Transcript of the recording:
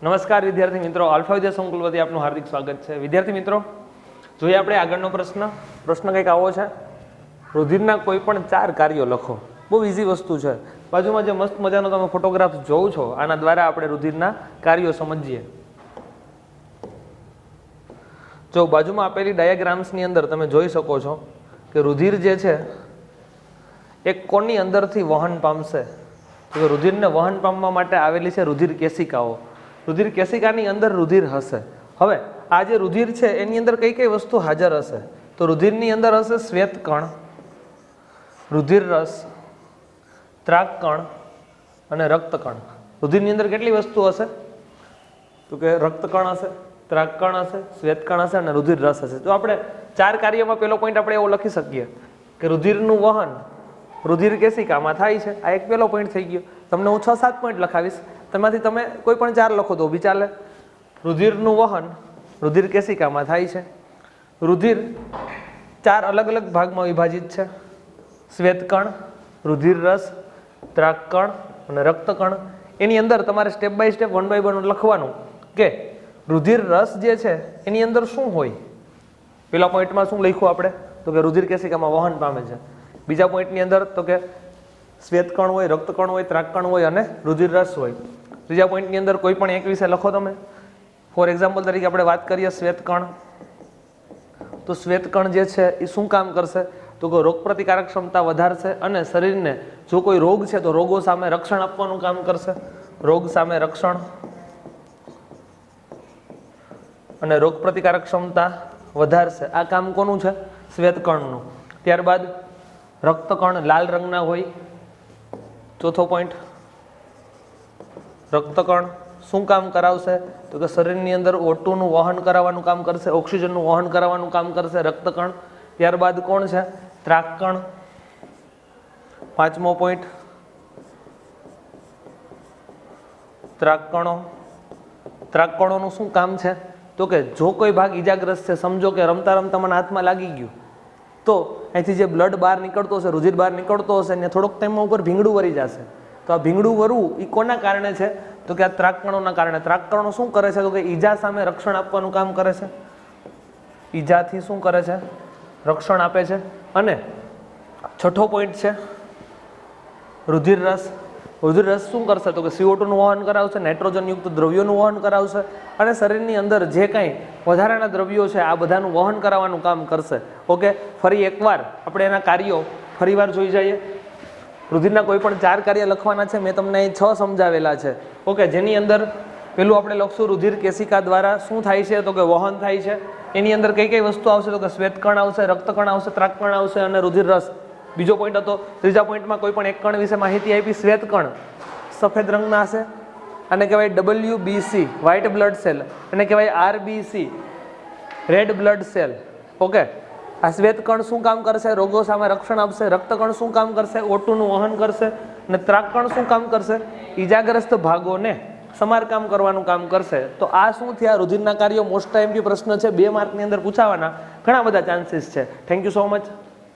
નમસ્કાર વિદ્યાર્થી મિત્રો, આલ્ફા વિદ્યા સંકુલ વતી આપનું હાર્દિક સ્વાગત છે। વિદ્યાર્થી મિત્રો, જોઈએ આપણે આગળનો પ્રશ્ન કંઈક આવો છે। રુધિરના કોઈ પણ 4 કાર્યો લખો। બહુ ઈઝી વસ્તુ છે। બાજુમાં જે મસ્ત મજાનો તમે ફોટોગ્રાફ જોવો છો, આના દ્વારા આપણે રુધિરના કાર્યો સમજીએ। જો બાજુમાં આપેલી ડાયાગ્રામ્સની અંદર તમે જોઈ શકો છો કે રુધિર જે છે એક કોણની અંદરથી વહન પામશે। તો રુધિરને વહન પામવા માટે આવેલી છે રુધિર કેશિકાઓ। રુધિર કેશિકાની અંદર રુધિર હશે। હવે આ જે રુધિર છે એની અંદર કઈ કઈ વસ્તુ હાજર હશે? તો રુધિરની અંદર હશે શ્વેત કણ, રુધિર રસ, ત્રાક કણ અને રક્તકણ। રુધિરની અંદર કેટલી વસ્તુ હશે? તો કે રક્તકણ હશે, ત્રાક કણ હશે, શ્વેત કણ હશે અને રુધિર રસ હશે। તો આપણે 4 કાર્યમાં પહેલો પોઈન્ટ આપણે એવો લખી શકીએ કે રુધિરનું વહન રુધિર કેશિકામાં થાય છે। આ એક પહેલો પોઈન્ટ થઈ ગયો। તમને હું 6-7 પોઈન્ટ લખાવીશ, તેમાંથી તમે કોઈ પણ 4 લખો તો બી ચાલે। રુધિરનું વહન રુધિર કેશિકામાં થાય છે। રુધિર 4 અલગ અલગ ભાગમાં વિભાજિત છે: શ્વેત કણ, રુધિર રસ, ત્રાક કણ અને રક્તકણ। એની અંદર તમારે સ્ટેપ બાય સ્ટેપ 1 by 1 લખવાનું કે રુધિર રસ જે છે એની અંદર શું હોય। પેલા પોઈન્ટમાં શું લખ્યું આપણે? તો કે રુધિર કેશિકામાં વહન પામે છે। બીજા પોઈન્ટની અંદર તો કે શ્વેત કણ હોય, રક્તકણ હોય, ત્રાક કણ હોય અને રુધિર રસ હોય। ત્રીજા પોઈન્ટની અંદર કોઈ પણ એક વિશે લખો તમે। ફોર એક્ઝામ્પલ તરીકે આપણે વાત કરીએ શ્વેત કણ, તો શ્વેત કણ જે છે એ શું કામ કરશે? તો કે રોગ પ્રતિકારક ક્ષમતા વધારશે અને શરીરને જો કોઈ રોગ છે તો રોગો સામે રક્ષણ આપવાનું કામ કરશે। રોગ સામે રક્ષણ અને રોગ પ્રતિકારક ક્ષમતા વધારશે। આ કામ કોનું છે? શ્વેત કણનું। ત્યારબાદ રક્તકણ લાલ રંગના હોય। ચોથો પોઈન્ટ, રક્તકણ શું કામ કરાવશે? તો કે શરીરની અંદર O2 નું વહન કરાવવાનું કામ કરશે, ઓક્સિજનનું વહન કરાવવાનું કામ કરશે રક્તકણ। ત્યારબાદ કોણ છે? ત્રાકકણ। પાંચમો પોઈન્ટ, ત્રાકકણો। ત્રાકકણોનું શું કામ છે? તો કે જો કોઈ ભાગ ઈજાગ્રસ્ત છે, સમજો કે રમતા રમતા મને હાથમાં લાગી ગયું, તો અહીંથી જે બ્લડ બહાર નીકળતો હશે, રુધિર બહાર નીકળતો હશે ને થોડોક ટાઈમમાં ઉપર ભીંગડું વળી જશે। તો આ ભીંગડું વરવું એ કોના કારણે છે? તો કે આ ત્રાકકણોના કારણે। ત્રાકકણો શું કરે છે? તો કે ઈજા સામે રક્ષણ આપવાનું કામ કરે છે। ઈજાથી શું કરે છે? રક્ષણ આપે છે। અને છઠ્ઠો પોઈન્ટ છે રુધિર રસ। રુધિર રસ શું કરશે? તો કે CO2 નું વહન કરાવશે, નાઇટ્રોજન યુક્ત દ્રવ્યોનું વહન કરાવશે અને શરીરની અંદર જે કાંઈ વધારાના દ્રવ્યો છે આ બધાનું વહન કરાવવાનું કામ કરશે। ઓકે, ફરી એકવાર આપણે એના કાર્યો ફરીવાર જોઈ જઈએ। રુધિરના કોઈ પણ 4 કાર્ય લખવાના છે, મેં તમને અહીં 6 સમજાવેલા છે। ઓકે, જેની અંદર પેલું આપણે લખશું રુધિર કેશિકા દ્વારા શું થાય છે? તો કે વહન થાય છે। એની અંદર કઈ કઈ વસ્તુ આવશે? તો કે શ્વેત કણ આવશે, રક્તકણ આવશે, ત્રાક કણ આવશે અને રુધિર રસ। બીજો પોઈન્ટ હતો, ત્રીજા પોઈન્ટમાં કોઈ પણ એક કણ વિશે માહિતી આપી। શ્વેત કણ સફેદ રંગના હશે, આને કહેવાય WBC વ્હાઇટ બ્લડ સેલ, અને કહેવાય RBC red blood cell. Okay, આ શ્વેત કણ શું કામ કરશે? રોગો સામે રક્ષણ આપશે। રક્તકણ શું કામ કરશે? O2 નું વહન કરશે। અને ત્રાક કણ શું કામ કરશે? ઈજાગ્રસ્ત ભાગોને સમારકામ કરવાનું કામ કરશે। તો આ શું થયા? રુધિરના કાર્યો મોસ્ટ ટાઈમથી પ્રશ્ન છે, 2 માર્કની અંદર પૂછાવાના ઘણા બધા ચાન્સીસ છે। Thank you so much.